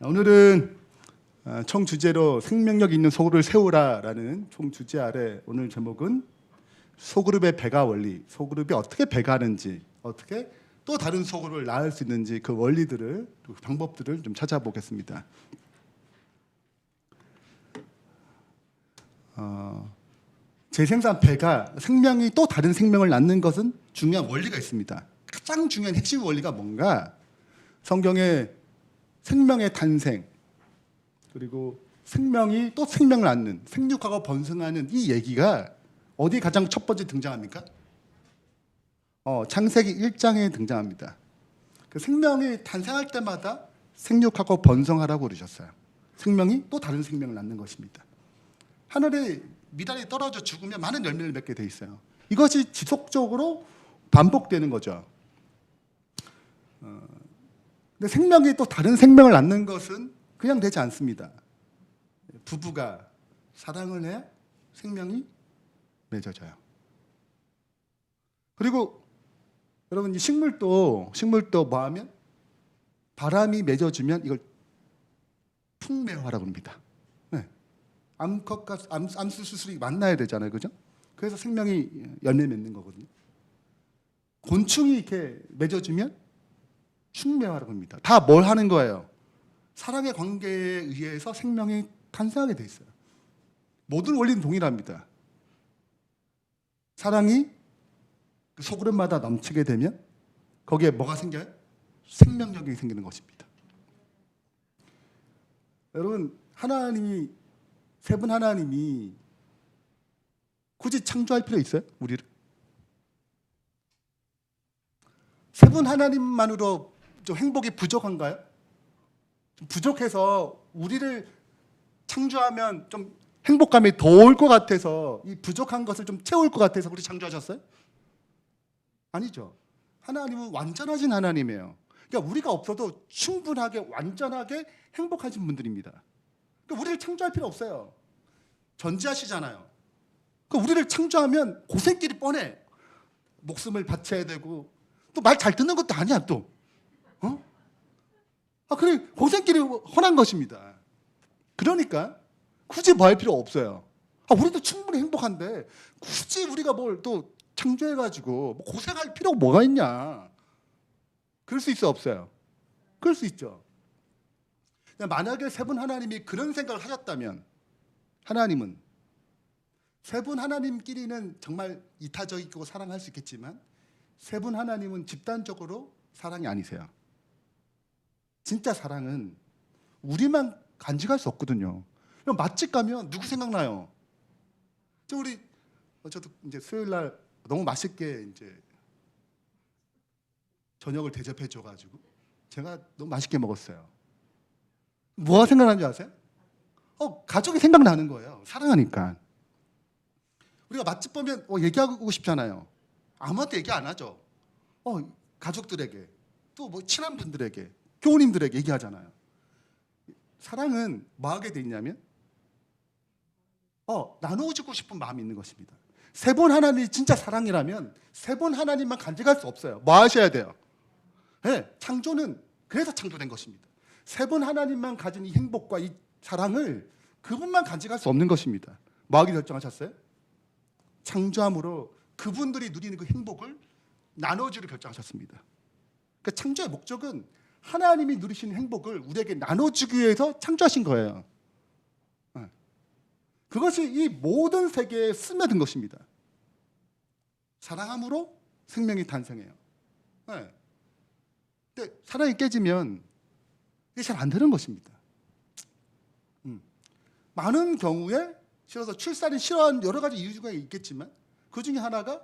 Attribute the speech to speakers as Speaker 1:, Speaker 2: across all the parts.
Speaker 1: 오늘은 총 주제로 생명력 있는 소그룹을 세우라라는 총 주제 아래 오늘 제목은 소그룹의 배가 원리, 소그룹이 어떻게 배가하는지, 어떻게 또 다른 소그룹을 낳을 수 있는지 그 원리들을, 그 방법들을 좀 찾아보겠습니다. 재생산 배가 생명이 또 다른 생명을 낳는 것은 중요한 원리가 있습니다. 가장 중요한 핵심 원리가 뭔가 성경에 생명의 탄생 그리고 생명이 또 생명을 낳는 생육하고 번성하는 이 얘기가 어디 가장 첫 번째 등장합니까? 창세기 1장에 등장합니다. 그 생명이 탄생할 때마다 생육하고 번성하라고 그러셨어요. 생명이 또 다른 생명을 낳는 것입니다. 하늘에 미랄이 떨어져 죽으면 많은 열매를 맺게 돼 있어요. 이것이 지속적으로 반복되는 거죠. 근데 생명이 또 다른 생명을 낳는 것은 그냥 되지 않습니다. 부부가 사랑을 해야 생명이 맺어져요. 그리고 여러분, 이 식물도 뭐 하면 바람이 맺어주면 이걸 풍매화라고 합니다. 네. 암컷과 암수 수술이 만나야 되잖아요, 그죠? 그래서 생명이 열매 맺는 거거든요. 곤충이 이렇게 맺어주면 흉매화라고 합니다. 다 뭘 하는 거예요? 사랑의 관계에 의해서 생명이 탄생하게 돼 있어요. 모든 원리는 동일합니다. 사랑이 그 소그룹마다 넘치게 되면 거기에 뭐가 생겨요? 생명력이 생기는 것입니다. 여러분, 하나님이, 세 분 하나님이 굳이 창조할 필요 있어요? 우리를? 세 분 하나님만으로 좀 행복이 부족한가요? 좀 부족해서 우리를 창조하면 좀 행복감이 더 올 것 같아서 이 부족한 것을 좀 채울 것 같아서 우리 창조하셨어요? 아니죠. 하나님은 완전하신 하나님이에요. 그러니까 우리가 없어도 충분하게 완전하게 행복하신 분들입니다. 그러니까 우리를 창조할 필요 없어요. 전지하시잖아요. 그러니까 우리를 창조하면 고생길이 뻔해. 목숨을 바쳐야 되고 또 말 잘 듣는 것도 아니야 또. 그래, 고생길이 훤한 것입니다. 그러니까 굳이 뭐 할 필요 없어요. 우리도 충분히 행복한데 굳이 우리가 뭘 또 창조해가지고 뭐 고생할 필요가 뭐가 있냐. 그럴 수 있어, 없어요? 그럴 수 있죠. 만약에 세 분 하나님이 그런 생각을 하셨다면, 하나님은 세 분 하나님끼리는 정말 이타적이고 사랑할 수 있겠지만 세 분 하나님은 집단적으로 사랑이 아니세요. 진짜 사랑은 우리만 간직할 수 없거든요. 맛집 가면 누구 생각나요? 저도 이제 수요일 날 너무 맛있게 이제 저녁을 대접해 줘가지고 제가 너무 맛있게 먹었어요. 뭐가 생각나는 줄 아세요? 가족이 생각나는 거예요. 사랑하니까. 우리가 맛집 보면 얘기하고 싶잖아요. 아무한테 얘기 안 하죠. 가족들에게 또 뭐 친한 분들에게 교우님들에게 얘기하잖아요. 사랑은 뭐 하게 돼 있냐면 나눠주고 싶은 마음이 있는 것입니다. 세 분 하나님이 진짜 사랑이라면 세 분 하나님만 간직할 수 없어요. 뭐 하셔야 돼요? 네, 창조는 그래서 창조된 것입니다. 세 분 하나님만 가진 이 행복과 이 사랑을 그분만 간직할 수 없는 것입니다. 뭐 하기 결정하셨어요? 창조함으로 그분들이 누리는 그 행복을 나눠주기로 결정하셨습니다. 그러니까 창조의 목적은 하나님이 누리시는 행복을 우리에게 나눠주기 위해서 창조하신 거예요. 그것이 이 모든 세계에 스며든 것입니다. 사랑함으로 생명이 탄생해요. 근데 사랑이 깨지면 이게 잘 안 되는 것입니다. 많은 경우에 싫어서 출산이 싫어하는 여러 가지 이유가 있겠지만 그 중에 하나가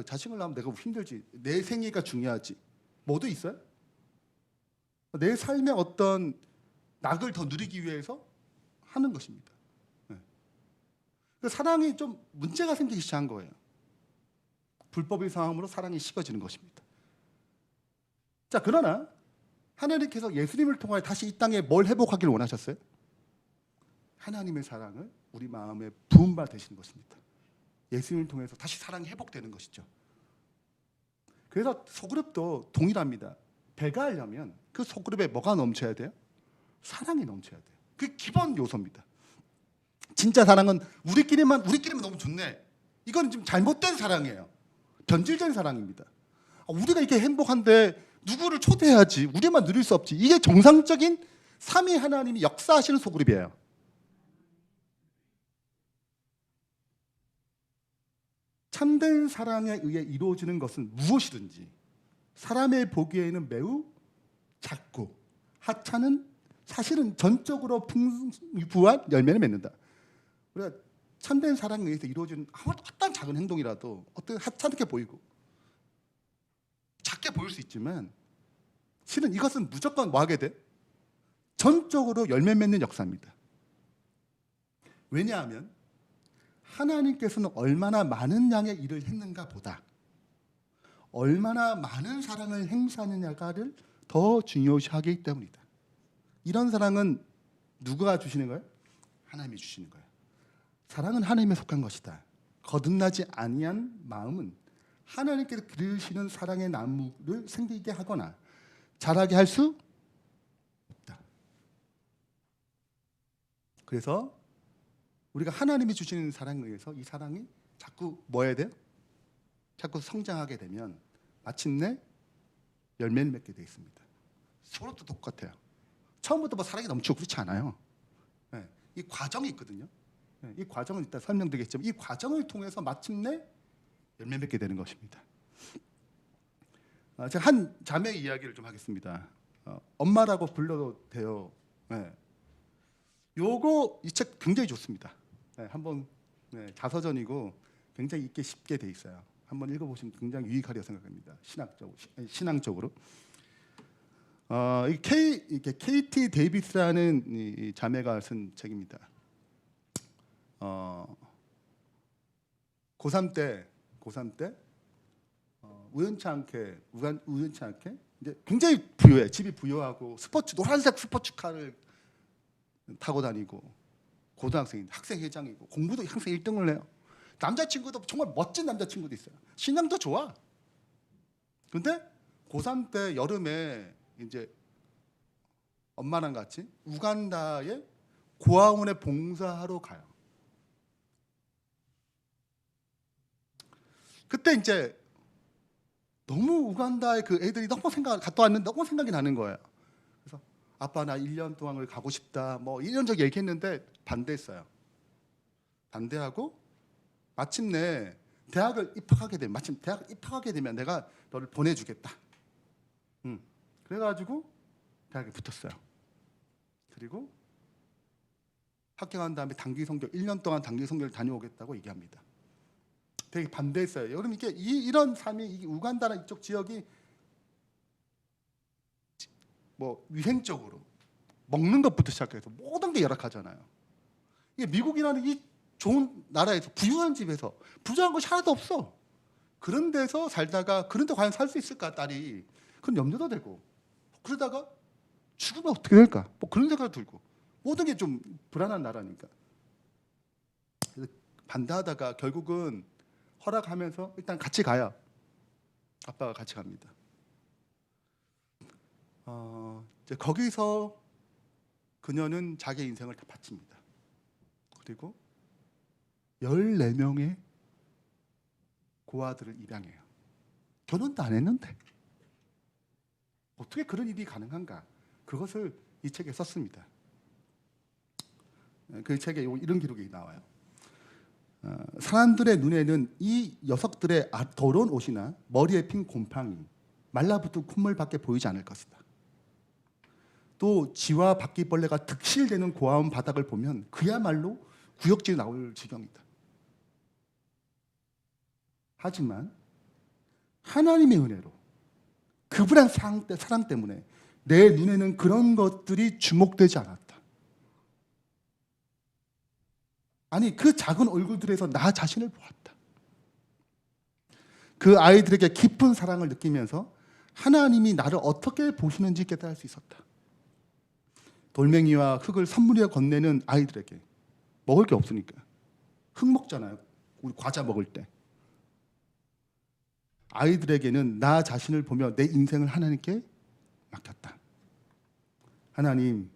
Speaker 1: 자식을 낳으면 내가 힘들지, 내 생애가 중요하지, 뭐도 있어요? 내 삶의 어떤 낙을 더 누리기 위해서 하는 것입니다. 사랑이 좀 문제가 생기기 시작한 거예요. 불법의 상황으로 사랑이 식어지는 것입니다. 자, 그러나 하나님께서 예수님을 통하여 다시 이 땅에 뭘 회복하기를 원하셨어요? 하나님의 사랑을 우리 마음에 부은 바 되시는 것입니다. 예수님을 통해서 다시 사랑이 회복되는 것이죠. 그래서 소그룹도 동일합니다. 배가 하려면 그 소그룹에 뭐가 넘쳐야 돼요? 사랑이 넘쳐야 돼요. 그게 기본 요소입니다. 진짜 사랑은 우리끼리만 너무 좋네. 이건 지금 잘못된 사랑이에요. 변질된 사랑입니다. 우리가 이렇게 행복한데 누구를 초대해야지. 우리만 누릴 수 없지. 이게 정상적인 삼위 하나님이 역사하시는 소그룹이에요. 참된 사랑에 의해 이루어지는 것은 무엇이든지 사람의 보기에는 매우 작고 하찮은, 사실은 전적으로 풍부한 열매를 맺는다. 우리가 참된 사랑에 의해서 이루어지는 어떤 작은 행동이라도 어떤 하찮게 보이고 작게 보일 수 있지만 실은 이것은 무조건 뭐 하게 돼? 전적으로 열매 맺는 역사입니다. 왜냐하면 하나님께서는 얼마나 많은 양의 일을 했는가 보다 얼마나 많은 사랑을 행사하느냐가를 더 중요시하기 때문이다. 이런 사랑은 누가 주시는 거예요? 하나님이 주시는 거예요. 사랑은 하나님에 속한 것이다. 거듭나지 아니한 마음은 하나님께서 기르시는 사랑의 나무를 생기게 하거나 자라게 할 수 없다. 그래서 우리가 하나님이 주시는 사랑에 의해서 이 사랑이 자꾸 뭐 해야 돼요? 자꾸 성장하게 되면 마침내 열매를 맺게 되어 있습니다. 서로도 똑같아요. 처음부터 뭐 사랑이 넘치고 그렇지 않아요. 네, 이 과정이 있거든요. 네, 이 과정은 이따 설명드리겠지만 이 과정을 통해서 마침내 열매 맺게 되는 것입니다. 제가 한 자매 이야기를 좀 하겠습니다. 엄마라고 불러도 돼요. 네. 요거 이 책 굉장히 좋습니다. 네, 한번 자서전이고 굉장히 읽기 쉽게 돼 있어요. 한번 읽어보시면 굉장히 유익하리라 생각합니다. 신앙적으로. KT 데이비스라는 이 자매가 쓴 책입니다. 고3 때 우연치 않게 이제 굉장히 부유해. 집이 부유하고 노란색 스포츠카를 타고 다니고 고등학생인데 학생회장이고 공부도 항상 1등을 해요. 남자친구도 정말 멋진 남자친구도 있어요. 신앙도 좋아. 근데 고3 때 여름에 이제 엄마랑 같이 우간다에 고아원에 봉사하러 가요. 그때 이제 너무 우간다에 그 애들이 갔다 왔는데 너무 생각이 나는 거예요. 그래서 아빠 나 1년 동안을 가고 싶다. 뭐 이런저런 얘기했는데 반대했어요. 반대하고 마침내 대학 입학하게 되면 내가 너를 보내주겠다. 그래가지고 대학에 붙었어요. 그리고 합격한 다음에 단기 선교 1년 동안 단기 선교를 다녀오겠다고 얘기합니다. 되게 반대했어요. 여러분 이런 삶이 우간다나 이쪽 지역이 뭐 위생적으로 먹는 것부터 시작해서 모든 게 열악하잖아요. 이게 미국이라는 이 좋은 나라에서 부유한 집에서 부자한 것이 하나도 없어. 그런 데서 살다가 그런데 과연 살 수 있을까 딸이 그런 염려도 되고 그러다가 죽으면 어떻게 될까 뭐 그런 생각 들고 모든 게 좀 불안한 나라니까 그래서 반대하다가 결국은 허락하면서 일단 같이 가요. 아빠가 같이 갑니다. 이제 거기서 그녀는 자기 인생을 다 바칩니다. 그리고 14명의 고아들을 입양해요. 결혼도 안 했는데 어떻게 그런 일이 가능한가? 그것을 이 책에 썼습니다. 그 책에 이런 기록이 나와요. 사람들의 눈에는 이 녀석들의 더러운 옷이나 머리에 핀 곰팡이, 말라붙은 콧물밖에 보이지 않을 것이다. 또 쥐와 바퀴벌레가 득실되는 고아원 바닥을 보면 그야말로 구역질이 나올 지경이다. 하지만 하나님의 은혜로 그분의 사랑 때문에 내 눈에는 그런 것들이 주목되지 않았다. 아니 그 작은 얼굴들에서 나 자신을 보았다. 그 아이들에게 깊은 사랑을 느끼면서 하나님이 나를 어떻게 보시는지 깨달을 수 있었다. 돌멩이와 흙을 선물이라 건네는 아이들에게 먹을 게 없으니까 흙 먹잖아요. 우리 과자 먹을 때. 아이들에게는 나 자신을 보며 내 인생을 하나님께 맡겼다. 하나님,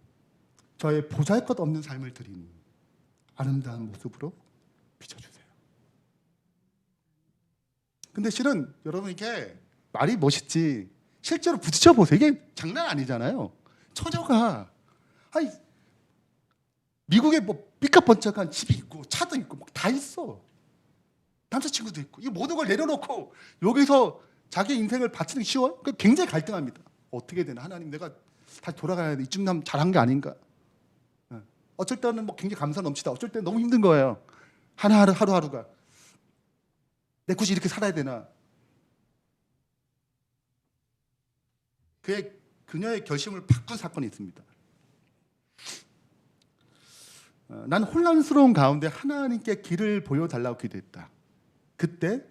Speaker 1: 저의 보잘것없는 삶을 드린 아름다운 모습으로 비춰주세요. 근데 실은 여러분 이게 말이 멋있지 실제로 부딪혀 보세요. 이게 장난 아니잖아요. 처녀가 아니 미국에 뭐 삐까번쩍한 집이 있고 차도 있고 막 다 있어. 남자친구도 있고 이 모든 걸 내려놓고 여기서 자기 인생을 바치는 게 쉬워요? 굉장히 갈등합니다. 어떻게 되나 하나님 내가 다시 돌아가야 돼. 이쯤 되면 잘한 게 아닌가. 어쩔 때는 뭐 굉장히 감사 넘치다. 어쩔 때는 너무 힘든 거예요. 하루하루가 내 굳이 이렇게 살아야 되나. 그녀의 결심을 바꾼 사건이 있습니다. 난 혼란스러운 가운데 하나님께 길을 보여달라고 기도했다. 그때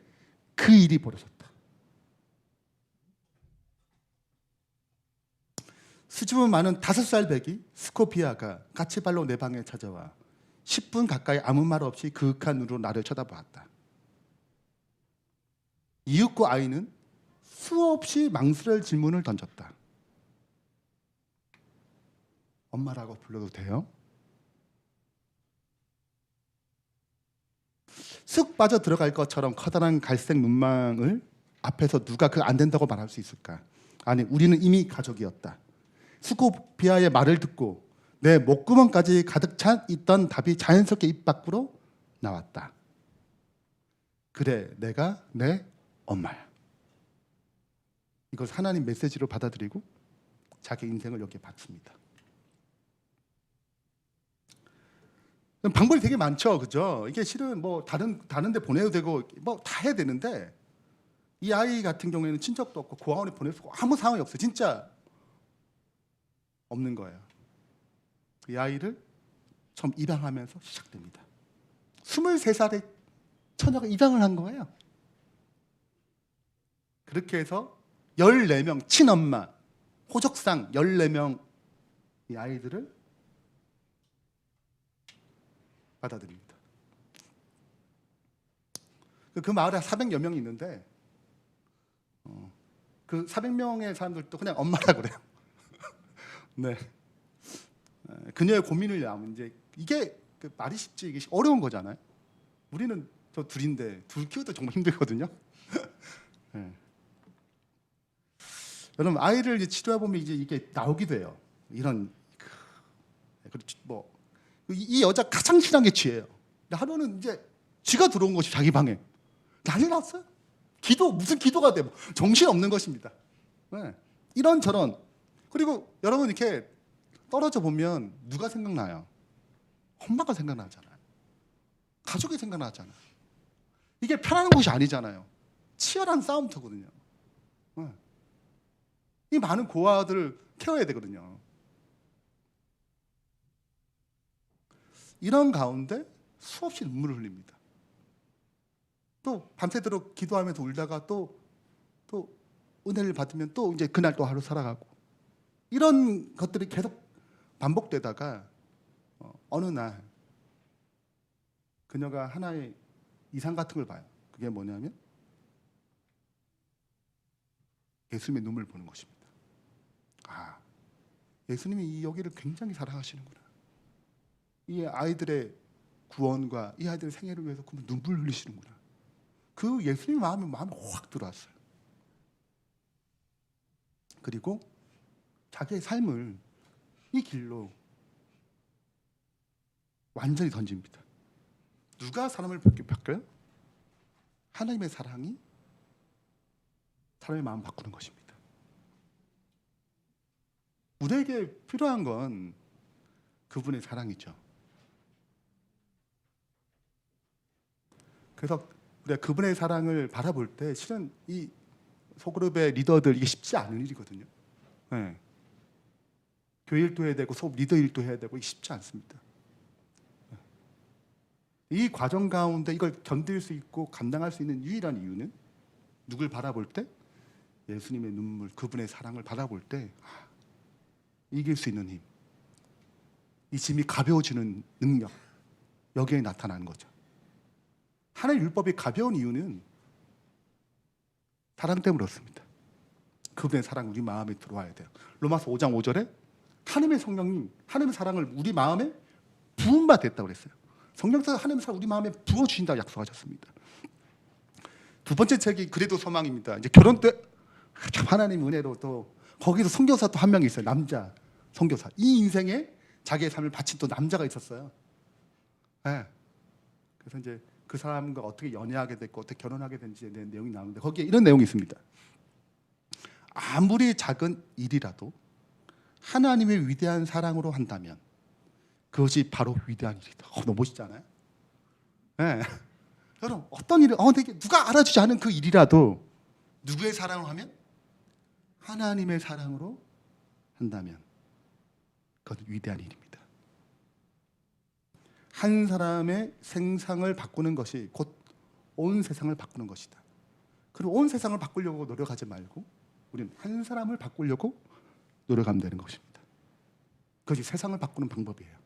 Speaker 1: 그 일이 벌어졌다. 수줍음 많은 5살 배기 스코피아가 까치발로 내 방에 찾아와 10분 가까이 아무 말 없이 그윽한 눈으로 나를 쳐다보았다. 이윽고 아이는 수없이 망설일 질문을 던졌다. 엄마라고 불러도 돼요? 쑥 빠져 들어갈 것처럼 커다란 갈색 눈망울 앞에서 누가 그 안 된다고 말할 수 있을까? 아니, 우리는 이미 가족이었다. 스코피아의 말을 듣고 내 목구멍까지 가득 찬 있던 답이 자연스럽게 입 밖으로 나왔다. 그래, 내가 내 엄마야. 이걸 하나님 메시지로 받아들이고 자기 인생을 여기에 바칩니다. 방법이 되게 많죠, 그죠? 이게 실은 뭐 다른 데 보내도 되고 뭐 다 해야 되는데 이 아이 같은 경우에는 친척도 없고 고아원에 보낼 수 없고 아무 상황이 없어요. 진짜 없는 거예요. 이 아이를 처음 입양하면서 시작됩니다. 23살의 처녀가 입양을 한 거예요. 그렇게 해서 14명 친엄마, 호적상 14명 이 아이들을 받아들입니다. 그 마을에 400여 명이 있는데 그 400명의 사람들도 그냥 엄마라고 그래요. 네. 그녀의 고민을 야면 이제 이게 그 말이 쉽지 이게 어려운 거잖아요. 우리는 저 둘인데 둘 키우도 정말 힘들거든요. 네. 여러분 아이를 이제 치료해 보면 이제 이게 나오기도 해요. 이런 이 여자 가장 싫어하는 게 쥐예요. 하루는 이제 쥐가 들어온 것이 자기 방에 난리 났어요. 무슨 기도가 돼? 정신 없는 것입니다. 네. 이런저런. 그리고 여러분 이렇게 떨어져 보면 누가 생각나요? 엄마가 생각나잖아요. 가족이 생각나잖아요. 이게 편안한 곳이 아니잖아요. 치열한 싸움터거든요. 네. 이 많은 고아들을 케어해야 되거든요. 이런 가운데 수없이 눈물을 흘립니다. 또 밤새도록 기도하면서 울다가 또 은혜를 받으면 또 이제 그날 또 하루 살아가고 이런 것들이 계속 반복되다가 어느 날 그녀가 하나의 이상 같은 걸 봐요. 그게 뭐냐면 예수님의 눈물을 보는 것입니다. 아, 예수님이 이 여기를 굉장히 사랑하시는구나. 이 아이들의 구원과 이 아이들의 생애를 위해서 눈물 흘리시는구나. 그 예수님의 마음에 확 들어왔어요. 그리고 자기의 삶을 이 길로 완전히 던집니다. 누가 사람을 바꿔요? 하나님의 사랑이 사람의 마음 바꾸는 것입니다. 우리에게 필요한 건 그분의 사랑이죠. 그래서 우리가 그분의 사랑을 바라볼 때 실은 이 소그룹의 리더들 이게 쉽지 않은 일이거든요. 네. 교회 일도 해야 되고 소그룹 리더 일도 해야 되고 이게 쉽지 않습니다. 이 과정 가운데 이걸 견딜 수 있고 감당할 수 있는 유일한 이유는 누굴 바라볼 때? 예수님의 눈물, 그분의 사랑을 바라볼 때 이길 수 있는 힘, 이 짐이 가벼워지는 능력, 여기에 나타나는 거죠. 하나의 율법이 가벼운 이유는 사랑 때문에 그렇습니다. 그분의 사랑 우리 마음에 들어와야 돼요. 로마서 5장 5절에 하나님의 성령이 하나님의 사랑을 우리 마음에 부음바 됐다고 그랬어요. 성령께서 하나님의 사랑 우리 마음에 부어 주신다고 약속하셨습니다. 두 번째 책이 그래도 소망입니다. 이제 결혼 때 참 하나님 은혜로 또 거기서 선교사 또 한 명이 있어요. 남자 선교사. 이 인생에 자기의 삶을 바친 또 남자가 있었어요. 네. 그래서 이제 그 사람과 어떻게 연애하게 됐고 어떻게 결혼하게 된지에 대한 내용이 나오는데 거기에 이런 내용이 있습니다. 아무리 작은 일이라도 하나님의 위대한 사랑으로 한다면 그것이 바로 위대한 일이다. 너무 멋있지 않아요? 네. 여러분 어떤 일을 되게 누가 알아주지 않은 그 일이라도 누구의 사랑을 하면? 하나님의 사랑으로 한다면 그것은 위대한 일입니다. 한 사람의 생상을 바꾸는 것이 곧 온 세상을 바꾸는 것이다. 그리고 온 세상을 바꾸려고 노력하지 말고 우리는 한 사람을 바꾸려고 노력하면 되는 것입니다. 그것이 세상을 바꾸는 방법이에요.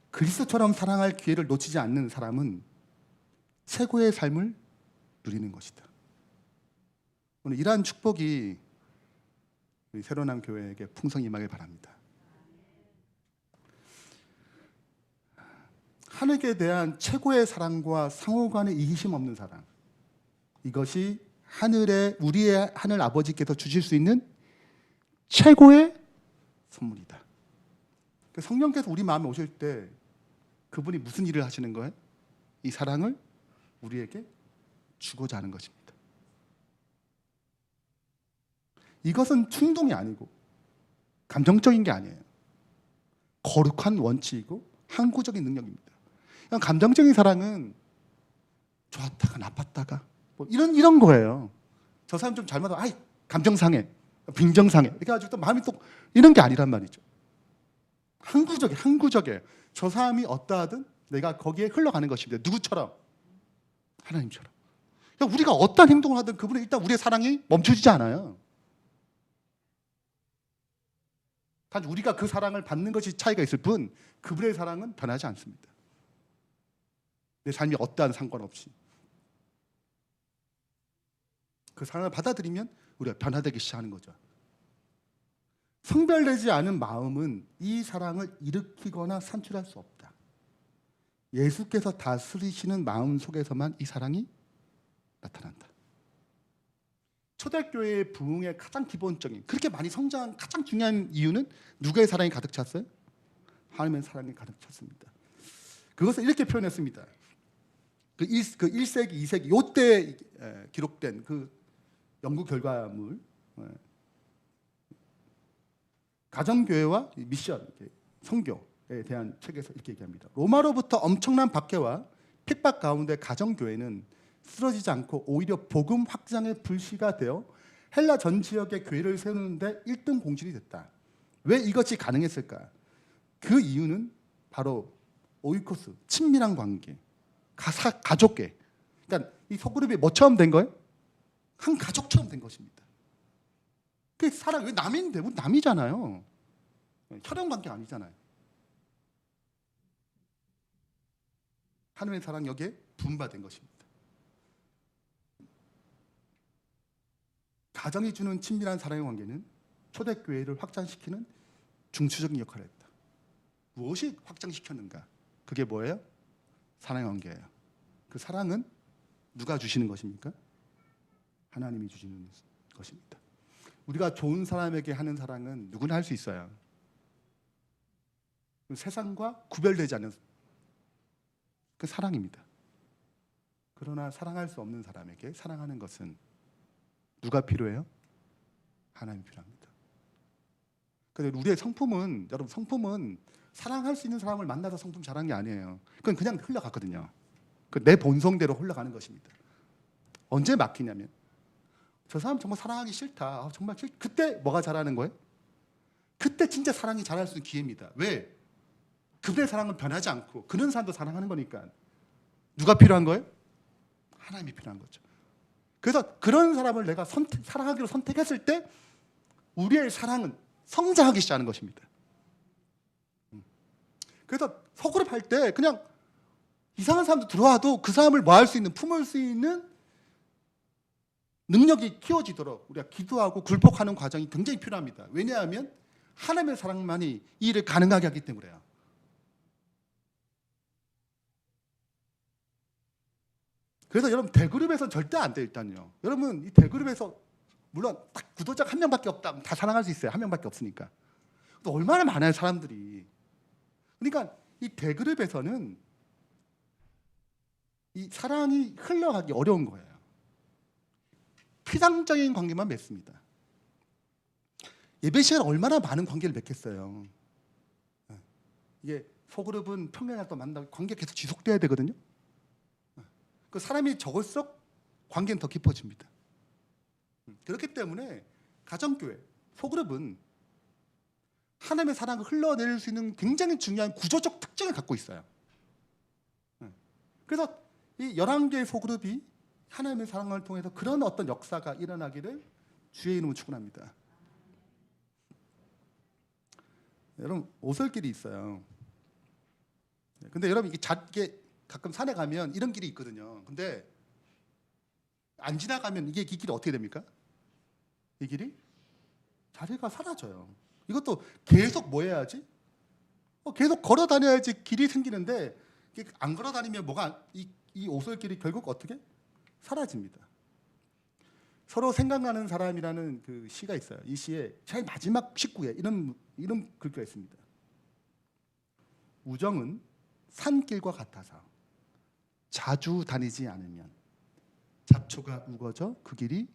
Speaker 1: 그리스도처럼 사랑할 기회를 놓치지 않는 사람은 최고의 삶을 누리는 것이다. 오늘 이러한 축복이 우리 새로운 교회에게 풍성히 임하길 바랍니다. 하나님께 대한 최고의 사랑과 상호간의 이기심 없는 사랑, 이것이 우리의 하늘 아버지께서 주실 수 있는 최고의 선물이다. 성령께서 우리 마음에 오실 때 그분이 무슨 일을 하시는 거예요? 이 사랑을 우리에게 주고자 하는 것입니다. 이것은 충동이 아니고 감정적인 게 아니에요. 거룩한 원칙이고 항구적인 능력입니다. 감정적인 사랑은 좋았다가 나빴다가 뭐 이런 거예요. 저 사람 좀 잘못하면 아이 감정 상해, 빈정 상해 이렇게 가지고 또 마음이 또 이런 게 아니란 말이죠. 항구적이에요. 저 사람이 어떠하든 내가 거기에 흘러가는 것입니다. 누구처럼? 하나님처럼. 우리가 어떠한 행동을 하든 그분은 일단 우리의 사랑이 멈춰지지 않아요. 단 우리가 그 사랑을 받는 것이 차이가 있을 뿐 그분의 사랑은 변하지 않습니다. 내 삶이 어떠한 상관없이 그 사랑을 받아들이면 우리가 변화되기 시작하는 거죠. 성별되지 않은 마음은 이 사랑을 일으키거나 산출할 수 없다. 예수께서 다스리시는 마음 속에서만 이 사랑이 나타난다. 초대교회의 부흥의 가장 기본적인 그렇게 많이 성장한 가장 중요한 이유는 누구의 사랑이 가득 찼어요? 하나님의 사랑이 가득 찼습니다. 그것을 이렇게 표현했습니다. 그 1세기, 2세기 요때 기록된 그 연구 결과물 가정교회와 미션, 선교에 대한 책에서 이렇게 얘기합니다. 로마로부터 엄청난 박해와 핍박 가운데 가정교회는 쓰러지지 않고 오히려 복음 확장의 불씨가 되어 헬라 전 지역의 교회를 세우는데 1등 공신이 됐다. 왜 이것이 가능했을까? 그 이유는 바로 오이코스, 친밀한 관계, 가족계. 그러니까 이 소그룹이 뭐처럼 된 거예요? 한 가족처럼 된 것입니다. 그 사랑, 왜 남인데? 뭐 남이잖아요. 혈연 관계가 아니잖아요. 하나님의 사랑 여기에 분바된 것입니다. 가정이 주는 친밀한 사랑의 관계는 초대교회를 확장시키는 중추적인 역할을 했다. 무엇이 확장시켰는가? 그게 뭐예요? 사랑의 관계예요. 그 사랑은 누가 주시는 것입니까? 하나님이 주시는 것입니다. 우리가 좋은 사람에게 하는 사랑은 누구나 할 수 있어요. 세상과 구별되지 않는 그 사랑입니다. 그러나 사랑할 수 없는 사람에게 사랑하는 것은 누가 필요해요? 하나님이 필요합니다. 그런데 우리의 성품은, 여러분, 성품은 사랑할 수 있는 사람을 만나서 성품 잘한 게 아니에요. 그건 그냥 흘러갔거든요. 내 본성대로 흘러가는 것입니다. 언제 막히냐면 저 사람 정말 사랑하기 싫다. 정말 그때 뭐가 잘하는 거예요? 그때 진짜 사랑이 잘할 수 있는 기회입니다. 왜? 그분의 사랑은 변하지 않고 그런 사람도 사랑하는 거니까. 누가 필요한 거예요? 하나님이 필요한 거죠. 그래서 그런 사람을 내가 사랑하기로 선택했을 때 우리의 사랑은 성장하기 시작하는 것입니다. 그래서 소그룹 할 때 그냥 이상한 사람도 들어와도 그 사람을 뭐 할 수 있는, 품을 수 있는 능력이 키워지도록 우리가 기도하고 굴복하는 과정이 굉장히 필요합니다. 왜냐하면 하나님의 사랑만이 이 일을 가능하게 하기 때문에요. 그래서 여러분 대그룹에서 절대 안 돼. 일단요. 여러분 이 대그룹에서 물론 딱 구독자 한 명밖에 없다. 다 사랑할 수 있어요. 한 명밖에 없으니까. 또 얼마나 많아요 사람들이. 그러니까 이 대그룹에서는 이 사랑이 흘러가기 어려운 거예요. 피상적인 관계만 맺습니다. 예배 시간에 얼마나 많은 관계를 맺겠어요. 이게 소그룹은 평일날 또 만나고 관계가 계속 지속돼야 되거든요. 그 사람이 적을수록 관계는 더 깊어집니다. 그렇기 때문에 가정교회, 소그룹은 하나님의 사랑을 흘러내릴 수 있는 굉장히 중요한 구조적 특징을 갖고 있어요. 그래서 이 11개의 소그룹이 하나님의 사랑을 통해서 그런 어떤 역사가 일어나기를 주의 이름으로 축원합니다. 여러분 오솔길이 있어요. 근데 여러분 이게 가끔 산에 가면 이런 길이 있거든요. 근데 안 지나가면 이 길이 어떻게 됩니까? 이 길이 자리가 사라져요. 이것도 계속 뭐 해야지? 계속 걸어 다녀야지 길이 생기는데 안 걸어 다니면 뭐가 이 오솔길이 결국 어떻게 사라집니다. 서로 생각나는 사람이라는 그 시가 있어요. 이 시에 제일 마지막 식구에 이런 글귀가 있습니다. 우정은 산길과 같아서 자주 다니지 않으면 잡초가 우거져 그 길이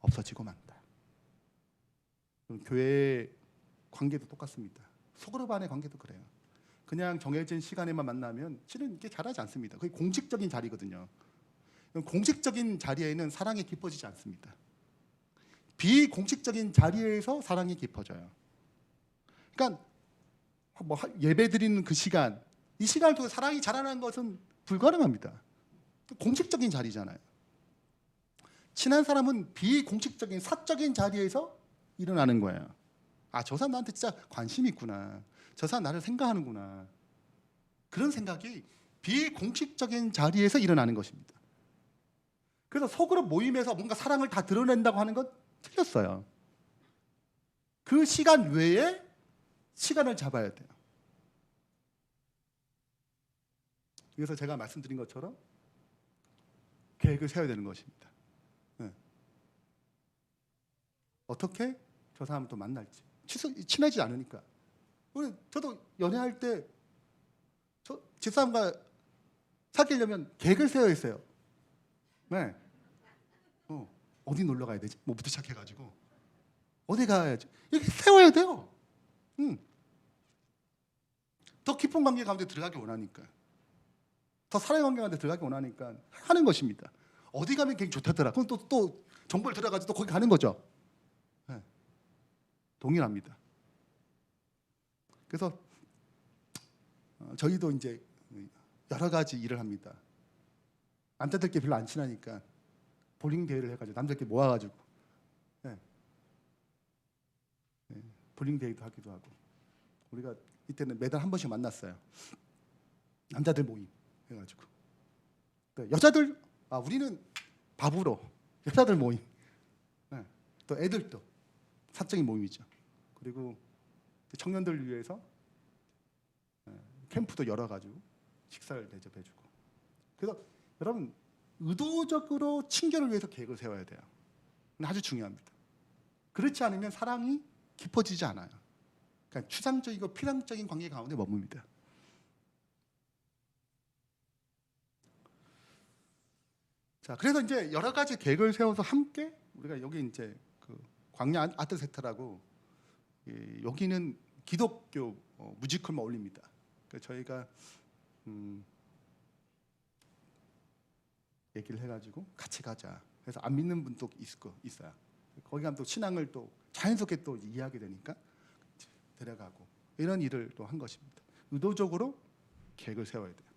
Speaker 1: 없어지고 만다. 교회 관계도 똑같습니다. 소그룹 안의 관계도 그래요. 그냥 정해진 시간에만 만나면 실은 이게 잘하지 않습니다. 그게 공식적인 자리거든요. 공식적인 자리에는 사랑이 깊어지지 않습니다. 비공식적인 자리에서 사랑이 깊어져요. 그러니까 뭐 예배 드리는 그 시간, 이 시간을 통해 사랑이 자라나는 것은 불가능합니다. 공식적인 자리잖아요. 친한 사람은 비공식적인 사적인 자리에서 일어나는 거예요. 아, 저 사람 나한테 진짜 관심이 있구나. 저 사람 나를 생각하는구나. 그런 생각이 비공식적인 자리에서 일어나는 것입니다. 그래서 소그룹 모임에서 뭔가 사랑을 다 드러낸다고 하는 건 틀렸어요. 그 시간 외에 시간을 잡아야 돼요. 그래서 제가 말씀드린 것처럼 계획을 세워야 되는 것입니다. 네. 어떻게 저 사람을 또 만날지. 친하지 않으니까. 저도 연애할 때 저 집사람과 사귀려면 계획을 세워야 했어요. 네. 어디 놀러 가야 되지? 뭐부터 시작해가지고 어디 가야지? 이렇게 세워야 돼요. 더 깊은 관계 가운데 들어가기 원하니까, 더 사랑의 관계 가운데 들어가기 원하니까 하는 것입니다. 어디 가면 굉장히 좋다더라. 그럼 또 정보를 들어가지고 또 거기 가는 거죠. 네. 동일합니다. 그래서 저희도 이제 여러 가지 일을 합니다. 남자들끼리 별로 안 친하니까 볼링 대회를 해가지고 남자끼리 모아가지고 볼링 대회도 하기도 하고, 우리가 이때는 매달 한 번씩 만났어요. 남자들 모임 해가지고 여자들 우리는 밥으로 여자들 모임, 또 애들도 사적인 모임이죠. 그리고 청년들 위해서 캠프도 열어가지고 식사를 대접해주고. 그래서 여러분 의도적으로 친교를 위해서 계획을 세워야 돼요. 아주 중요합니다. 그렇지 않으면 사랑이 깊어지지 않아요. 그러니까 추상적이고 피상적인 관계 가운데 머뭅니다. 자, 그래서 이제 여러 가지 계획을 세워서 함께 우리가 여기 이제 그 광야 아트센터라고, 여기는 기독교 뮤지컬만 올립니다. 그러니까 저희가 얘기를 해가지고 같이 가자. 그래서 안 믿는 분도 있어요. 거기 가면 또 신앙을 또 자연스럽게 또 이해하게 되니까 데려가고, 이런 일을 또 한 것입니다. 의도적으로 계획을 세워야 돼요.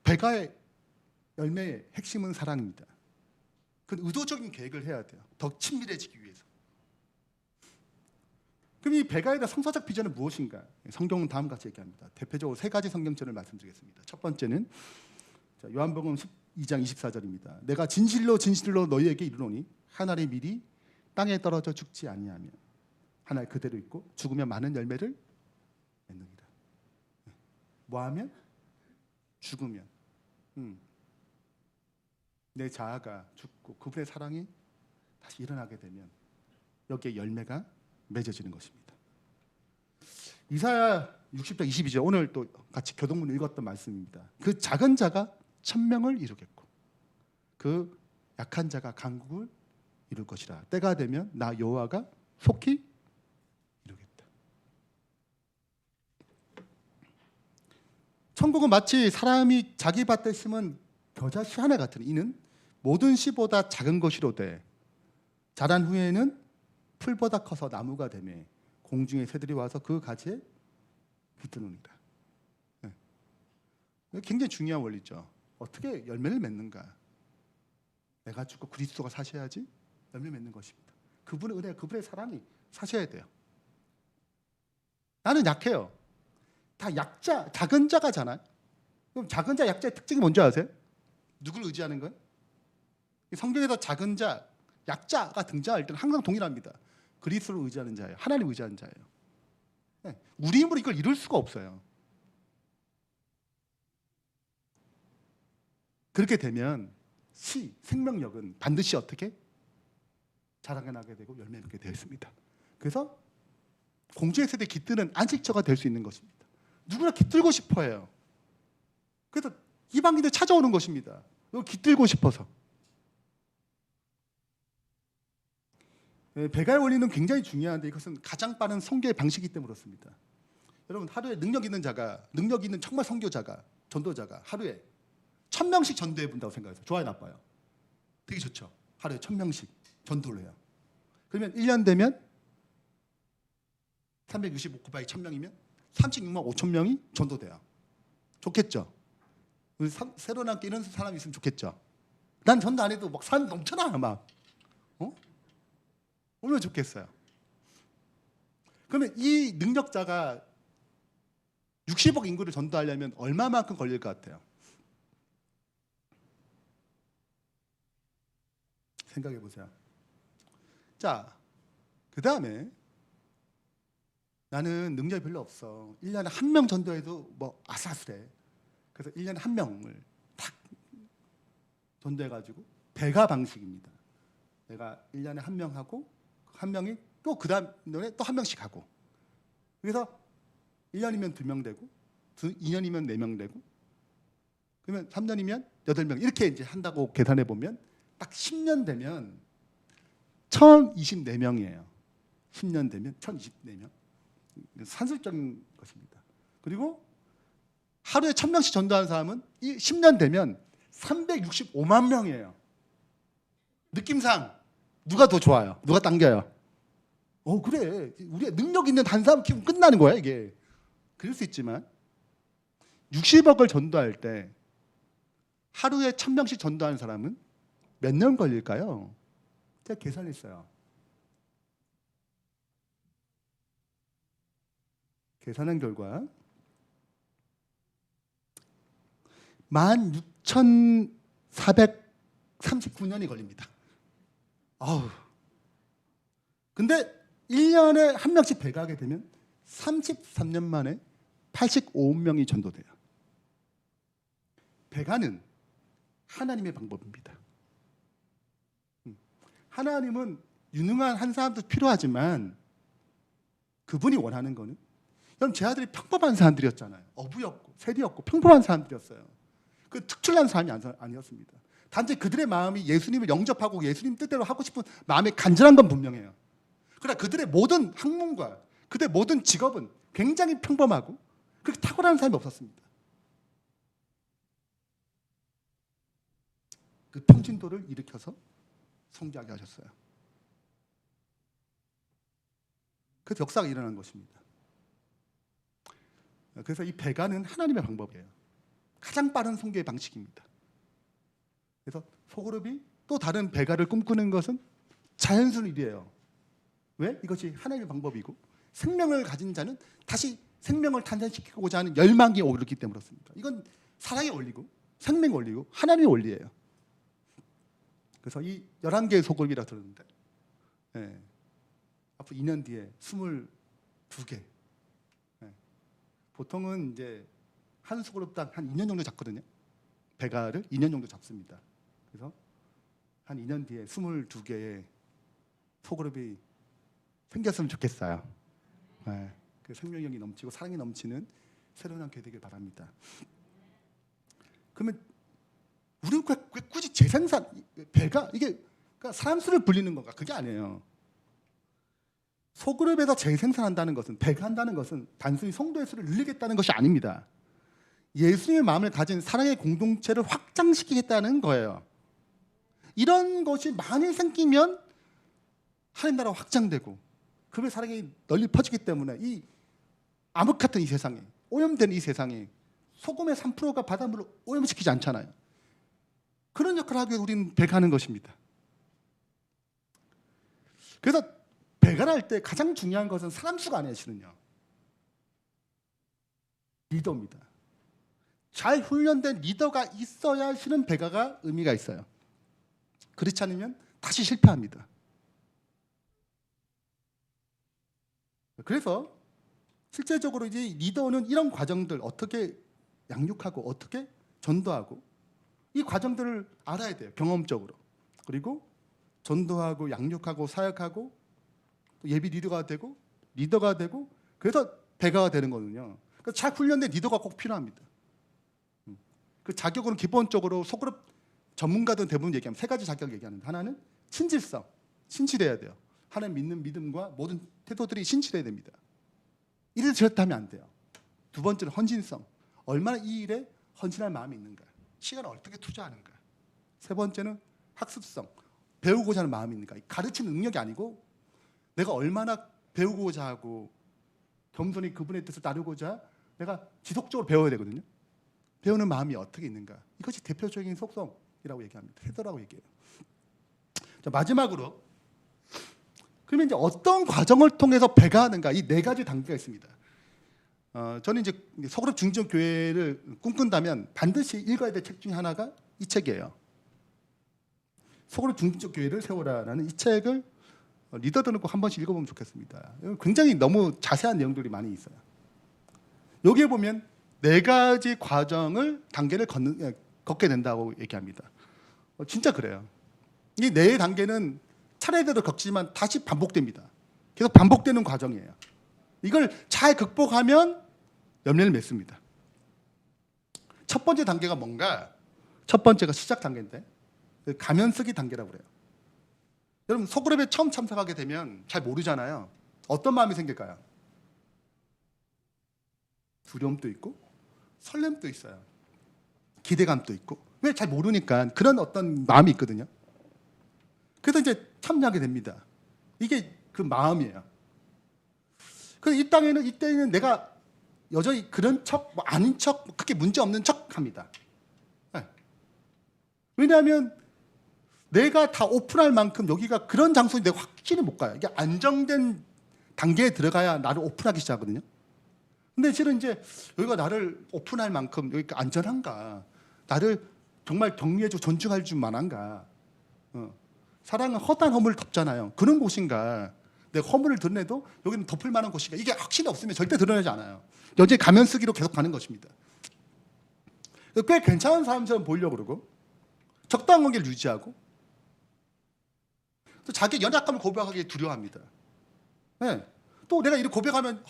Speaker 1: 배가의 열매의 핵심은 사랑입니다. 그 의도적인 계획을 해야 돼요. 더 친밀해지기 위해서. 그럼 이 배가에 대한 성서적 비전은 무엇인가? 성경은 다음과 같이 얘기합니다. 대표적으로 세 가지 성경절을 말씀드리겠습니다. 첫 번째는 요한복음 12장 24절입니다. 내가 진실로 진실로 너희에게 이르노니 한 알의 밀이 땅에 떨어져 죽지 아니하면 하나 그대로 있고 죽으면 많은 열매를 맺느니라. 뭐하면? 죽으면 내 자아가 죽고 그분의 사랑이 다시 일어나게 되면 여기에 열매가 맺어지는 것입니다. 이사야 60장 22절 오늘 또 같이 교동문 읽었던 말씀입니다. 그 작은 자가 천명을 이루겠고 그 약한 자가 강국을 이룰 것이라. 때가 되면 나 여호와가 속히 이루겠다. 천국은 마치 사람이 자기 밭에 심은 겨자씨 하나 같으니 이는 모든 씨보다 작은 것이로되 자란 후에는 풀보다 커서 나무가 되매 공중의 새들이 와서 그 가지에 깃드느니라. 굉장히 중요한 원리죠. 어떻게 열매를 맺는가? 내가 죽고 그리스도가 사셔야지 열매 맺는 것입니다. 그분의 은혜, 그분의 사랑이 사셔야 돼요. 나는 약해요. 다 약자, 작은 자가잖아요. 그럼 작은 자, 약자의 특징이 뭔지 아세요? 누구를 의지하는 거예요? 성경에서 작은 자, 약자가 등장할 때는 항상 동일합니다. 그리스도를 의지하는 자예요. 하나님을 의지하는 자예요. 우리 힘으로 이걸 이룰 수가 없어요. 그렇게 되면 생명력은 반드시 어떻게? 자라게 나게 되고 열매 맺게 되어 있습니다. 그래서 공주의 세대에 깃드는 안식처가 될 수 있는 것입니다. 누구나 깃들고 싶어해요. 그래서 이방인들 찾아오는 것입니다. 깃들고 싶어서. 배가의 원리는 굉장히 중요한데 이것은 가장 빠른 선교의 방식이기 때문에 그렇습니다. 여러분 하루에 능력 있는 자가, 능력 있는 정말 선교자가, 전도자가 하루에 1000명씩 전도해 본다고 생각해서 좋아요, 나빠요? 되게 좋죠. 하루에 1000명씩 전도를 해요. 그러면 1년 되면 365곱하기 1000명이면 36만 5천 명이 전도돼요. 좋겠죠? 새로 남게 이런 사람이 있으면 좋겠죠? 난 전도 안 해도 막 사람 넘쳐나 막. 얼마나 좋겠어요. 그러면 이 능력자가 60억 인구를 전도하려면 얼마만큼 걸릴 것 같아요? 생각해 보세요. 자, 그 다음에 나는 능력이 별로 없어. 1년에 한 명 전도해도 뭐 아슬아슬해. 그래서 1년에 한 명을 딱 전도해가지고 배가 방식입니다. 내가 1년에 한 명 하고 한 명이 또 그 다음 년에 또 한 명씩 하고 그래서 1년이면 2명 되고 2년이면 4명 되고 그러면 3년이면 8명 이렇게 이제 한다고 계산해 보면 딱 10년 되면 1024명이에요. 10년 되면 1024명. 산술적인 것입니다. 그리고 하루에 1000명씩 전도하는 사람은 10년 되면 365만 명이에요. 느낌상 누가 더 좋아요? 누가 당겨요? 그래. 우리가 능력 있는 한 사람 키우면 끝나는 거야 이게. 그럴 수 있지만 60억을 전도할 때 하루에 1000명씩 전도하는 사람은 몇 년 걸릴까요? 제가 계산했어요. 계산한 결과 16,439년이 걸립니다. 근데 1년에 한 명씩 배가하게 되면 33년 만에 85명이 전도돼요. 배가는 하나님의 방법입니다. 하나님은 유능한 한 사람도 필요하지만 그분이 원하는 거는 여러분 제 아들이 평범한 사람들이었잖아요. 어부였고 세리였고 평범한 사람들이었어요. 그 특출난 사람이 아니었습니다. 단지 그들의 마음이 예수님을 영접하고 예수님 뜻대로 하고 싶은 마음이 간절한 건 분명해요. 그러나 그들의 모든 학문과 그들의 모든 직업은 굉장히 평범하고 그렇게 탁월한 사람이 없었습니다. 그 평진도를 일으켜서 성장하게 하셨어요. 그래서 역사가 일어난 것입니다. 그래서 이 배가는 하나님의 방법이에요. 가장 빠른 선교의 방식입니다. 그래서 소그룹이 또 다른 배가를 꿈꾸는 것은 자연스러운 일이에요. 왜? 이것이 하나님의 방법이고 생명을 가진 자는 다시 생명을 탄생시키고자 하는 열망이 오르기 때문에 그렇습니다. 이건 사랑의 원리고 생명의 원리고 하나님의 원리예요. 그래서 이 11개의 소그룹이라고 들었는데 예. 앞으로 2년 뒤에 22개. 예. 보통은 이제 한 소그룹당 한 2년 정도 잡거든요. 배가를 2년 정도 잡습니다. 그래서 한 2년 뒤에 22개의 소그룹이 생겼으면 좋겠어요. 예. 그 생명력이 넘치고 사랑이 넘치는 새로운 한 교회 되길 바랍니다. 그러면 우리가 왜 굳이 재생산 배가 이게 그러니까 사람 수를 불리는 건가? 그게 아니에요. 소그룹에서 재생산한다는 것은 배가한다는 것은 단순히 성도의 수를 늘리겠다는 것이 아닙니다. 예수님의 마음을 가진 사랑의 공동체를 확장시키겠다는 거예요. 이런 것이 많이 생기면 하나님 나라가 확장되고 그의 사랑이 널리 퍼지기 때문에 이 암흑 같은 이 세상에 오염된 이 세상에 소금의 3%가 바닷물을 오염시키지 않잖아요. 그런 역할을 하기 위해 우리는 배가하는 것입니다. 그래서 배가를 할 때 가장 중요한 것은 사람 수가 아니에요. 실은요. 리더입니다. 잘 훈련된 리더가 있어야 실은 배가가 의미가 있어요. 그렇지 않으면 다시 실패합니다. 그래서 실제적으로 이제 리더는 이런 과정들 어떻게 양육하고 어떻게 전도하고 이 과정들을 알아야 돼요. 경험적으로. 그리고 전도하고 양육하고 사역하고 또 예비 리더가 되고 그래서 배가가 되는 거거든요. 그래서 잘 훈련된 리더가 꼭 필요합니다. 그 자격은 기본적으로 소그룹 전문가들은 대부분 얘기하면 세 가지 자격을 얘기하는데 하나는 신실성, 신실해야 돼요. 하나님 믿는 믿음과 모든 태도들이 신실해야 됩니다. 이래서 저렇다 하면 안 돼요. 두 번째는 헌신성, 얼마나 이 일에 헌신할 마음이 있는가, 시간을 어떻게 투자하는가. 세 번째는 학습성, 배우고자 하는 마음이 있는가. 가르치는 능력이 아니고 내가 얼마나 배우고자 하고 겸손히 그분의 뜻을 따르고자 내가 지속적으로 배워야 되거든요. 배우는 마음이 어떻게 있는가. 이것이 대표적인 속성이라고 얘기합니다. 태도라고 얘기해요. 자, 마지막으로 그러면 이제 어떤 과정을 통해서 배가하는가. 이 네 가지 단계가 있습니다. 저는 이제 소그룹 중지점 교회를 꿈꾼다면 반드시 읽어야 될 책 중에 하나가 이 책이에요. 소그룹 중지점 교회를 세우라라는 이 책을 리더들은 꼭 한 번씩 읽어보면 좋겠습니다. 굉장히 너무 자세한 내용들이 많이 있어요. 여기에 보면 네 가지 과정을 단계를 걷게 된다고 얘기합니다. 진짜 그래요. 이 네 단계는 차례대로 겪지만 다시 반복됩니다. 계속 반복되는 과정이에요. 이걸 잘 극복하면 열매를 맺습니다. 첫 번째 단계가 뭔가? 첫 번째가 시작 단계인데 가면 쓰기 단계라고 그래요. 여러분 소그룹에 처음 참석하게 되면 잘 모르잖아요. 어떤 마음이 생길까요? 두려움도 있고 설렘도 있어요. 기대감도 있고. 왜 잘 모르니까 그런 어떤 마음이 있거든요. 그래서 이제 참여하게 됩니다. 이게 그 마음이에요. 그래서 이때는 내가 여전히 그런 척, 아닌 척, 그렇게 문제 없는 척 합니다. 네. 왜냐하면 내가 다 오픈할 만큼 여기가 그런 장소에 내가 확실히 못 가요. 이게 안정된 단계에 들어가야 나를 오픈하기 시작하거든요. 근데 실은 이제 여기가 나를 오픈할 만큼 여기가 안전한가, 나를 정말 격려해주고 존중할 줄 만한가. 사랑은 허다한 허물을 덮잖아요. 그런 곳인가. 내가 허물을 드러내도 여기는 덮을 만한 곳인가. 이게 확신이 없으면 절대 드러내지 않아요. 여전히 가면 쓰기로 계속 가는 것입니다. 꽤 괜찮은 사람처럼 보이려고 그러고 적당한 관계를 유지하고 또 자기 연약감을 고백하기 두려워합니다. 네. 또 내가 이렇게 고백하면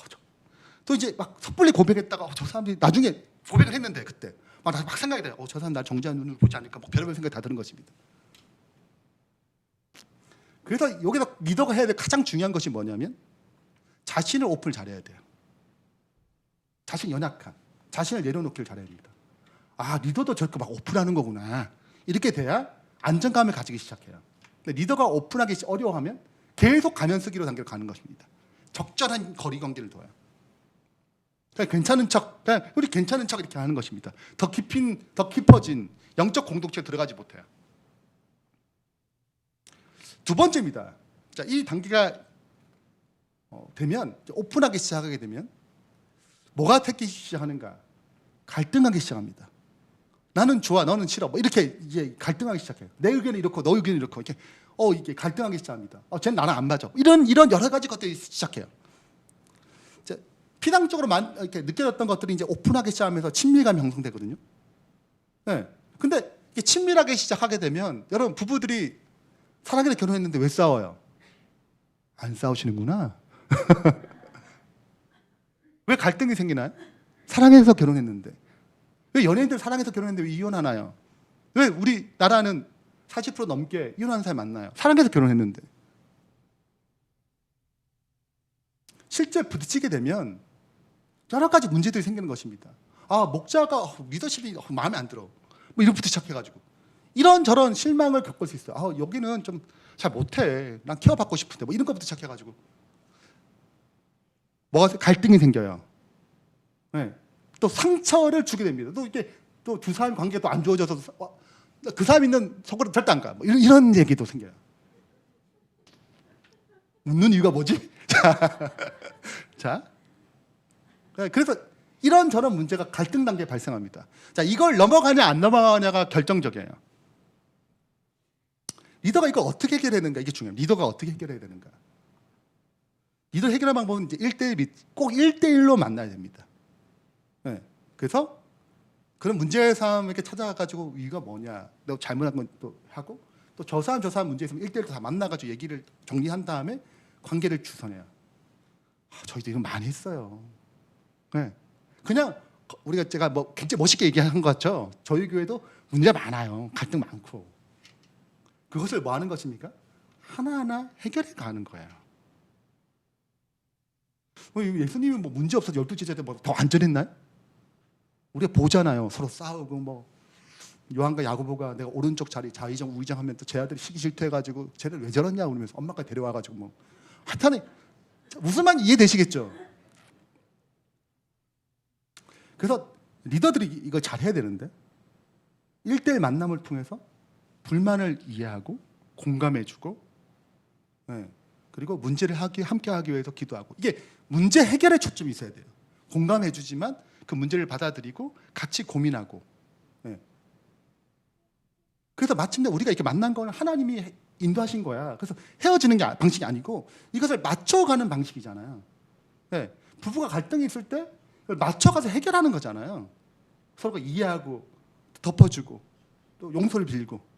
Speaker 1: 또 이제 막 섣불리 고백했다가 저 사람들이 나중에 고백을 했는데 그때 막 생각이 돼요. 저 사람 날 정죄한 눈으로 보지 않을까. 막 별의별 생각이 다 드는 것입니다. 그래서 여기서 리더가 해야 될 가장 중요한 것이 뭐냐면 자신을 오픈을 잘해야 돼요. 자신 연약함, 자신을 내려놓기를 잘해야 됩니다. 아, 리더도 저렇게 막 오픈하는 거구나. 이렇게 돼야 안정감을 가지기 시작해요. 근데 리더가 오픈하기 어려워하면 계속 가면 쓰기로 단계로 가는 것입니다. 적절한 거리 관계를 둬요. 그냥 괜찮은 척, 그냥 우리 괜찮은 척 이렇게 하는 것입니다. 더 깊어진 영적 공동체에 들어가지 못해요. 두 번째입니다. 자, 이 단계가 되면 오픈하기 시작하게 되면 뭐가 택기 시작하는가? 갈등하기 시작합니다. 나는 좋아, 너는 싫어. 뭐 이렇게 이제 갈등하기 시작해요. 내 의견은 이렇고 너 의견은 이렇고 이렇게 이게 갈등하기 시작합니다. 쟤는 나랑 안 맞아. 이런 여러 가지 것들이 시작해요. 이제 피상적으로 이렇게 느껴졌던 것들이 이제 오픈하기 시작하면서 친밀감이 형성되거든요. 네. 근데 이게 친밀하게 시작하게 되면 여러분 부부들이 사랑해서 결혼했는데 왜 싸워요? 안 싸우시는구나. 왜 갈등이 생기나요? 사랑해서 결혼했는데. 왜 연예인들 사랑해서 결혼했는데 왜 이혼하나요? 왜 우리나라는 40% 넘게 이혼하는 사람이 많나요? 사랑해서 결혼했는데. 실제 부딪히게 되면 여러 가지 문제들이 생기는 것입니다. 목자가 리더십이 마음에 안 들어. 뭐 이런부터 시작해가지고 이런저런 실망을 겪을 수 있어요. 여기는 좀 잘 못해. 난 케어받고 싶은데. 뭐 이런 것부터 시작해가지고 뭐가 갈등이 생겨요. 네. 또 상처를 주게 됩니다. 또 이게 또 두 사람 관계가 또 안 좋아져서 그 사람 있는 속으로 절대 안 가. 뭐 이런 얘기도 생겨요. 웃는 이유가 뭐지? 자, 그래서 이런저런 문제가 갈등 단계에 발생합니다. 자, 이걸 넘어가냐 안 넘어가냐가 결정적이에요. 리더가 이걸 어떻게 해결해야 되는가, 이게 중요해요. 리더가 어떻게 해결해야 되는가. 리더 해결할 방법은 이제 1대1, 꼭 1대1로 만나야 됩니다. 네. 그래서 그런 문제 사람에게 찾아가가지고 이가 뭐냐, 너 잘못한 건 또 하고, 또 저 사람 문제 있으면 1대1로 다 만나가지고 얘기를 정리한 다음에 관계를 주선해요. 저희도 이런 많이 했어요. 네. 그냥 제가 뭐 굉장히 멋있게 얘기한 것 같죠. 저희 교회도 문제 많아요. 갈등 많고. 그것을 뭐 하는 것입니까? 하나하나 해결해 가는 거예요. 예수님이 뭐 문제 없어서 12제자들 뭐 더 안전했나요? 우리가 보잖아요. 서로 싸우고 뭐 요한과 야고보가 내가 오른쪽 자리 좌의정 우의정 하면 또 제 아들이 시기 질투해가지고 쟤를 왜 저러냐 그러면서 엄마까지 데려와가지고 뭐 하여튼 무슨 말인지 이해되시겠죠? 그래서 리더들이 이걸 잘 해야 되는데 1대1 만남을 통해서 불만을 이해하고 공감해주고, 네. 그리고 문제를 함께 하기 위해서 기도하고, 이게 문제 해결에 초점이 있어야 돼요. 공감해주지만 그 문제를 받아들이고 같이 고민하고. 네. 그래서 마침내 우리가 이렇게 만난 건 하나님이 인도하신 거야. 그래서 헤어지는 게 방식이 아니고 이것을 맞춰가는 방식이잖아요. 네. 부부가 갈등이 있을 때 그걸 맞춰가서 해결하는 거잖아요. 서로가 이해하고 덮어주고 또 용서를 빌고,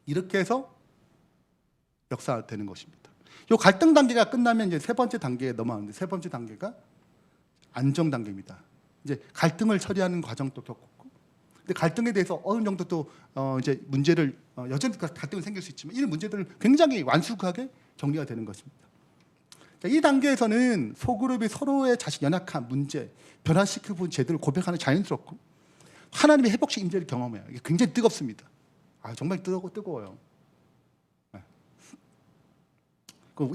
Speaker 1: 이렇게 해서 역사되는 것입니다. 이 갈등 단계가 끝나면 이제 세 번째 단계에 넘어가는데, 세 번째 단계가 안정 단계입니다. 이제 갈등을 처리하는 과정도 겪었고, 근데 갈등에 대해서 어느 정도 또 이제 문제를 여전히 갈등이 생길 수 있지만 이 문제들을 굉장히 완숙하게 정리가 되는 것입니다. 이 단계에서는 소그룹이 서로의 자식 연약한 문제, 변화시키고 본 제도를 고백하는 자연스럽고 하나님의 회복식 임재를 경험해요. 이게 굉장히 뜨겁습니다. 정말 뜨거워요. 네.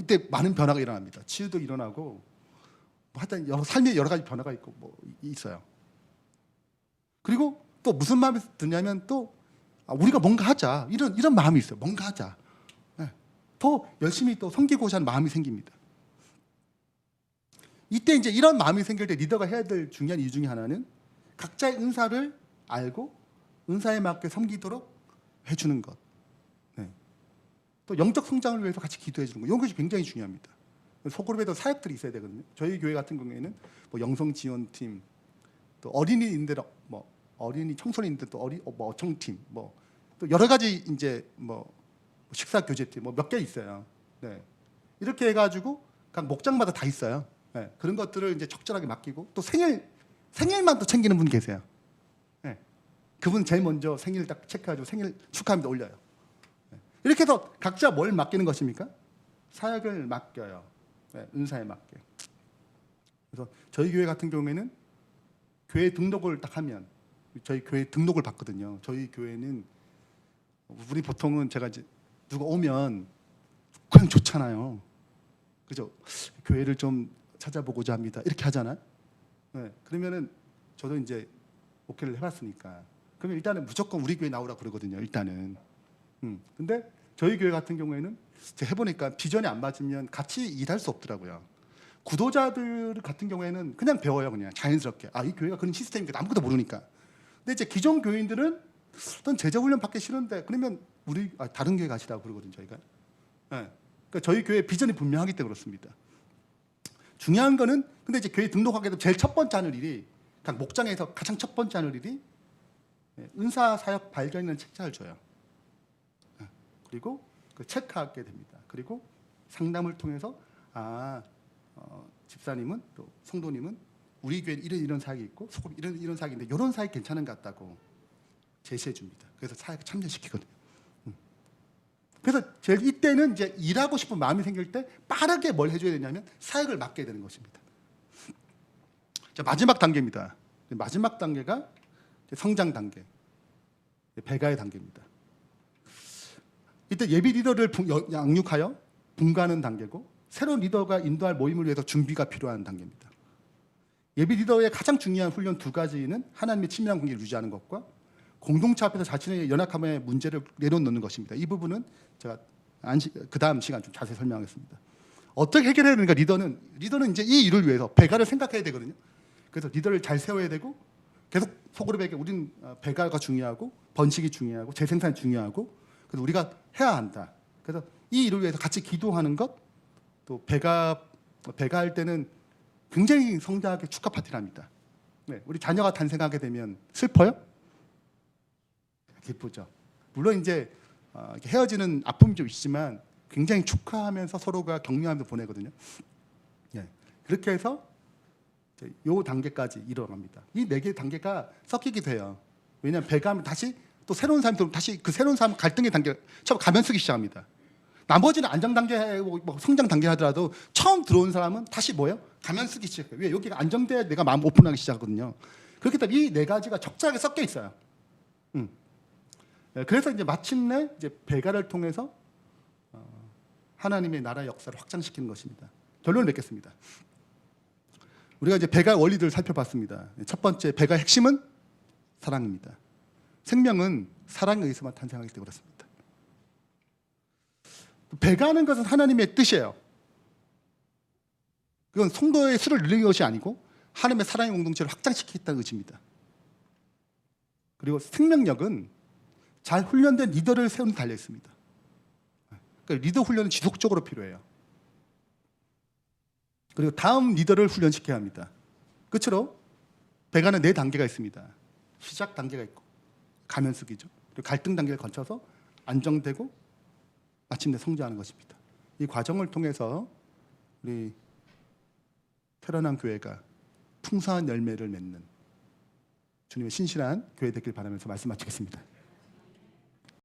Speaker 1: 이때 많은 변화가 일어납니다. 치유도 일어나고, 하여튼 삶의 여러 가지 변화가 있고 뭐 있어요. 그리고 또 무슨 마음이 드냐면 또 우리가 뭔가 하자, 이런 마음이 있어요. 뭔가 하자. 네. 더 열심히 또 섬기고자 하는 마음이 생깁니다. 이때 이제 이런 마음이 생길 때 리더가 해야 될 중요한 이유 중에 하나는 각자의 은사를 알고 은사에 맞게 섬기도록 해주는 것. 네. 또 영적 성장을 위해서 같이 기도해 주는 것. 이런 것이 굉장히 중요합니다. 소그룹에도 사역들이 있어야 되거든요. 저희 교회 같은 경우에는 뭐 영성 지원팀, 또 어린이인들 뭐 어린이 청소년인들 또 뭐 어청팀, 뭐 또 여러 가지 이제 뭐 식사 교제팀 뭐 몇 개 있어요. 네. 이렇게 해가지고 각 목장마다 다 있어요. 네. 그런 것들을 이제 적절하게 맡기고, 또 생일만 또 챙기는 분 계세요. 네. 그분 제일 먼저 생일 딱 체크해가지고 생일 축하합니다 올려요. 네. 이렇게 해서 각자 뭘 맡기는 것입니까? 사역을 맡겨요. 네. 은사에 맞게. 그래서 저희 교회 같은 경우에는 교회 등록을 딱 하면, 저희 교회 등록을 받거든요. 저희 교회는 우리 보통은 제가 이제 누가 오면 그냥 좋잖아요. 그죠? 교회를 좀 찾아보고자 합니다. 이렇게 하잖아요. 네. 그러면은 저도 이제 오케이를 해봤으니까, 그러면 일단은 무조건 우리 교회 나오라 그러거든요. 일단은. 근데 저희 교회 같은 경우에는 제가 해보니까 비전이 안 맞으면 같이 일할 수 없더라고요. 구도자들 같은 경우에는 그냥 배워요. 그냥 자연스럽게. 이 교회가 그런 시스템이니까 아무것도 모르니까. 근데 이제 기존 교인들은 어떤 제자 훈련 받기 싫은데, 그러면 우리 다른 교회 가시라고 그러거든요, 저희가. 네. 그러니까 저희 교회 비전이 분명하기 때문에 그렇습니다. 중요한 거는 근데 이제 교회 등록하게 되면 제일 첫 번째 하는 일이 각 목장에서 가장 첫 번째 하는 일이 은사 사역 발견이라는 책자를 줘요. 그리고 그 체크하게 됩니다. 그리고 상담을 통해서 집사님은 또 성도님은 우리 교회 이런 사역이 있고 소금 이런 사역인데 이런 사역 괜찮은 것 같다고 제시해 줍니다. 그래서 사역에 참여시키거든요. 그래서 제일 이때는 이제 일하고 싶은 마음이 생길 때 빠르게 뭘 해줘야 되냐면 사역을 맡게 되는 것입니다. 자, 마지막 단계입니다. 마지막 단계가 성장 단계, 배가의 단계입니다. 이때 예비 리더를 양육하여 분가하는 단계고 새로운 리더가 인도할 모임을 위해서 준비가 필요한 단계입니다. 예비 리더의 가장 중요한 훈련 두 가지는 하나님의 친밀한 관계를 유지하는 것과 공동체 앞에서 자신의 연약함의 문제를 내려놓는 것입니다. 이 부분은 제가 그 다음 시간 좀 자세히 설명하겠습니다. 어떻게 해결해야 되는가? 리더는 이제 이 일을 위해서 배가를 생각해야 되거든요. 그래서 리더를 잘 세워야 되고 계속 속으로 배게 우리는 배가가 중요하고 번식이 중요하고 재생산이 중요하고 그래서 우리가 해야 한다. 그래서 이 일을 위해서 같이 기도하는 것, 또 배가할 때는 굉장히 성장하게 축하 파티를 합니다. 네, 우리 자녀가 탄생하게 되면 슬퍼요? 기쁘죠. 물론 이제 헤어지는 아픔이 좀 있지만 굉장히 축하하면서 서로가 격려하면서 보내거든요. 네, 그렇게 해서 요 단계까지 이뤄갑니다. 이 네 개의 단계가 섞이기도 해요. 왜냐하면 배가하면 다시 또 새로운 사람이 들어오면 다시 그 새로운 사람 갈등의 단계 처음 가면 쓰기 시작합니다. 나머지는 안정 단계, 뭐 성장 단계 하더라도 처음 들어온 사람은 다시 뭐예요? 가면 쓰기 시작해요. 왜? 여기가 안정돼야 내가 마음 오픈하기 시작하거든요. 그렇기 때문에 이 네 가지가 적절하게 섞여 있어요. 그래서 이제 마침내 이제 배가를 통해서 하나님의 나라의 역사를 확장시키는 것입니다. 결론을 맺겠습니다. 우리가 이제 배가 원리들을 살펴봤습니다. 첫 번째, 배가의 핵심은 사랑입니다. 생명은 사랑에 의해서만 탄생하기 때문에 그렇습니다. 배가하는 것은 하나님의 뜻이에요. 그건 성도의 수를 늘리는 것이 아니고 하나님의 사랑의 공동체를 확장시키겠다는 의지입니다. 그리고 생명력은 잘 훈련된 리더를 세우는 데 달려 있습니다. 그러니까 리더 훈련은 지속적으로 필요해요. 그리고 다음 리더를 훈련시켜야 합니다. 끝으로 배가는 4단계가 있습니다. 시작 단계가 있고 가면 쓰기죠. 그리고 갈등 단계를 거쳐서 안정되고 마침내 성장하는 것입니다. 이 과정을 통해서 우리 태어난 교회가 풍성한 열매를 맺는 주님의 신실한 교회 되길 바라면서 말씀 마치겠습니다.